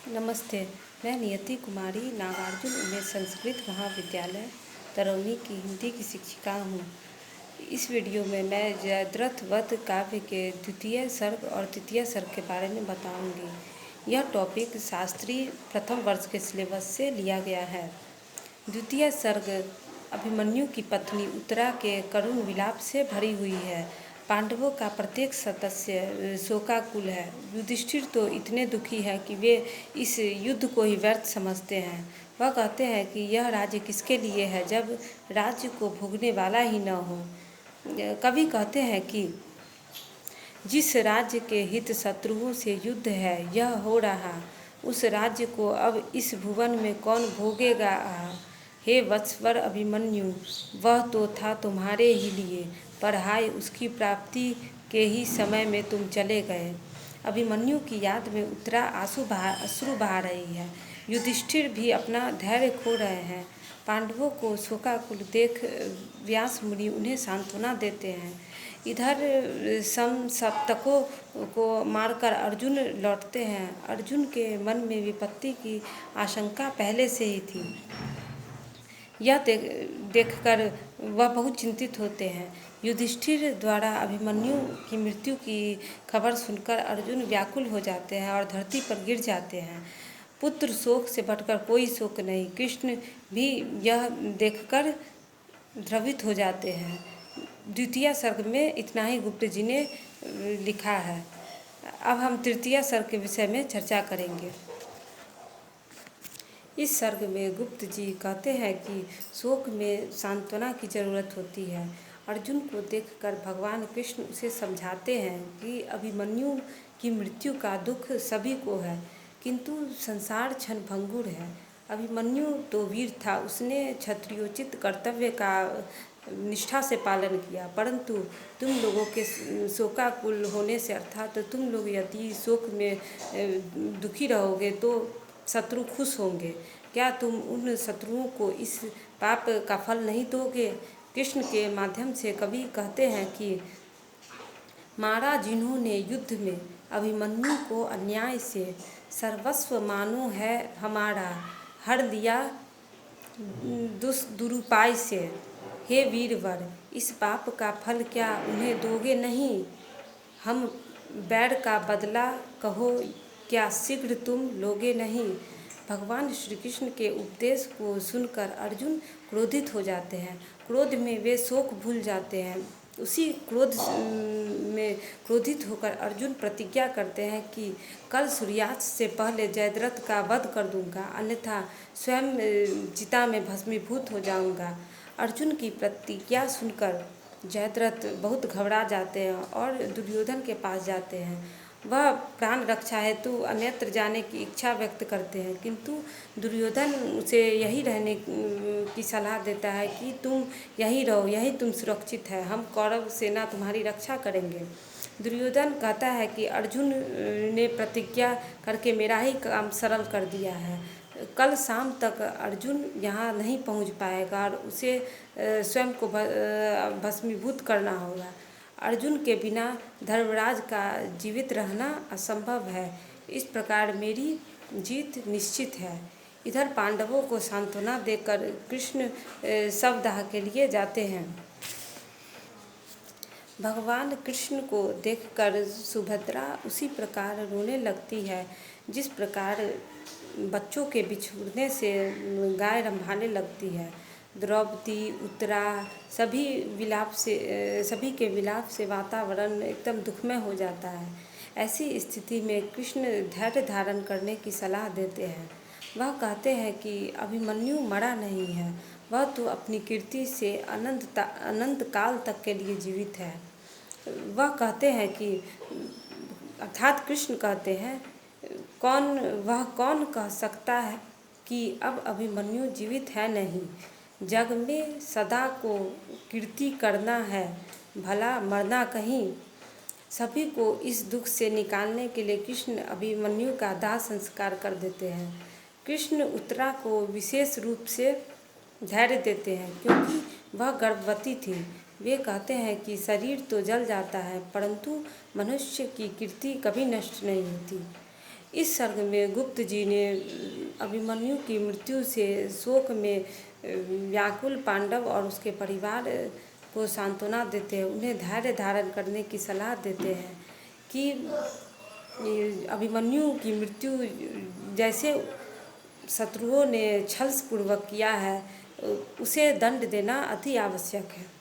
नमस्ते। मैं नियति कुमारी नागार्जुन उमेश संस्कृत महाविद्यालय तरौनी की हिंदी की शिक्षिका हूँ। इस वीडियो में मैं जयद्रथ वध काव्य के द्वितीय सर्ग और तृतीय सर्ग के बारे में बताऊंगी। यह टॉपिक शास्त्री प्रथम वर्ष के सिलेबस से लिया गया है। द्वितीय सर्ग अभिमन्यु की पत्नी उत्तरा के करुण विलाप से भरी हुई है। पांडवों का प्रत्येक सदस्य शोकाकुल है। युधिष्ठिर तो इतने दुखी हैं कि वे इस युद्ध को ही व्यर्थ समझते हैं। वह कहते हैं कि यह राज्य किसके लिए है जब राज्य को भोगने वाला ही न हो। कवि कहते हैं कि जिस राज्य के हित शत्रुओं से युद्ध है यह हो रहा, उस राज्य को अब इस भुवन में कौन भोगेगा। हे वत्सवर अभिमन्यु, वह तो था तुम्हारे ही लिए, पर हाय उसकी प्राप्ति के ही समय में तुम चले गए। अभिमन्यु की याद में उत्तरा अश्रु बहा रही है। युधिष्ठिर भी अपना धैर्य खो रहे हैं। पांडवों को शोकाकुल देख व्यास मुनि उन्हें सांत्वना देते हैं। इधर समसप्तकों को मारकर अर्जुन लौटते हैं। अर्जुन के मन में विपत्ति की आशंका पहले से ही थी। यह देखकर वह बहुत चिंतित होते हैं। युधिष्ठिर द्वारा अभिमन्यु की मृत्यु की खबर सुनकर अर्जुन व्याकुल हो जाते हैं और धरती पर गिर जाते हैं। पुत्र शोक से बढ़कर कोई शोक नहीं। कृष्ण भी यह देखकर द्रवित हो जाते हैं। द्वितीय सर्ग में इतना ही गुप्त जी ने लिखा है। अब हम तृतीय सर्ग के विषय में चर्चा करेंगे। इस सर्ग में गुप्त जी कहते हैं कि शोक में सांत्वना की जरूरत होती है। अर्जुन को देखकर भगवान कृष्ण उसे समझाते हैं कि अभिमन्यु की मृत्यु का दुख सभी को है, किंतु संसार क्षणभंगुर है। अभिमन्यु तो वीर था, उसने क्षत्रियोचित कर्तव्य का निष्ठा से पालन किया, परंतु तुम लोगों के शोकाकुल होने से अर्थात तुम लोग यदि शोक में दुखी रहोगे तो शत्रु खुश होंगे। क्या तुम उन शत्रुओं को इस पाप का फल नहीं दोगे। कृष्ण के माध्यम से कवि कहते हैं कि मारा जिन्होंने युद्ध में अभिमन्यु को अन्याय से, सर्वस्व मानो है हमारा, हर लिया दुरुपाय से। हे वीरवर, इस पाप का फल क्या उन्हें दोगे नहीं। हम बैर का बदला कहो क्या शीघ्र तुम लोगे नहीं। भगवान श्री कृष्ण के उपदेश को सुनकर अर्जुन क्रोधित हो जाते हैं। क्रोध में वे शोक भूल जाते हैं। उसी क्रोध में क्रोधित होकर अर्जुन प्रतिज्ञा करते हैं कि कल सूर्यास्त से पहले जयद्रथ का वध कर दूंगा, अन्यथा स्वयं चिता में भस्मीभूत हो जाऊंगा। अर्जुन की प्रतिज्ञा सुनकर जयद्रथ बहुत घबरा जाते हैं और दुर्योधन के पास जाते हैं। वह प्राण रक्षा हेतु अन्यत्र जाने की इच्छा व्यक्त करते हैं, किंतु दुर्योधन उसे यही रहने की सलाह देता है कि तुम यहीं रहो, यहीं तुम सुरक्षित है, हम कौरव सेना तुम्हारी रक्षा करेंगे। दुर्योधन कहता है कि अर्जुन ने प्रतिज्ञा करके मेरा ही काम सरल कर दिया है। कल शाम तक अर्जुन यहाँ नहीं पहुँच पाएगा और उसे स्वयं को भस्मीभूत करना होगा। अर्जुन के बिना धर्मराज का जीवित रहना असंभव है। इस प्रकार मेरी जीत निश्चित है। इधर पांडवों को सांत्वना देकर कृष्ण शवदाह के लिए जाते हैं। भगवान कृष्ण को देखकर सुभद्रा उसी प्रकार रोने लगती है जिस प्रकार बच्चों के बिछुड़ने से गाय रंभाने लगती है। द्रौपदी, उत्तरा सभी के विलाप से वातावरण एकदम दुखमय हो जाता है। ऐसी स्थिति में कृष्ण धैर्य धारण करने की सलाह देते हैं। वह कहते हैं कि अभिमन्यु मरा नहीं है, वह तो अपनी कीर्ति से अनंत काल तक के लिए जीवित है। वह कहते हैं कि अर्थात कृष्ण कहते हैं, कौन कह सकता है कि अब अभिमन्यु जीवित है नहीं। जग में सदा को कीर्ति करना है, भला मरना कहीं। सभी को इस दुख से निकालने के लिए कृष्ण अभिमन्यु का दाह संस्कार कर देते हैं। कृष्ण उत्तरा को विशेष रूप से धैर्य देते हैं क्योंकि वह गर्भवती थी। वे कहते हैं कि शरीर तो जल जाता है, परंतु मनुष्य की कीर्ति कभी नष्ट नहीं होती। इस सर्ग में गुप्त जी ने अभिमन्यु की मृत्यु से शोक में व्याकुल पांडव और उसके परिवार को सांत्वना देते हैं, उन्हें धैर्य धारण करने की सलाह देते हैं कि अभिमन्यु की मृत्यु जैसे शत्रुओं ने छलपूर्वक किया है, उसे दंड देना अति आवश्यक है।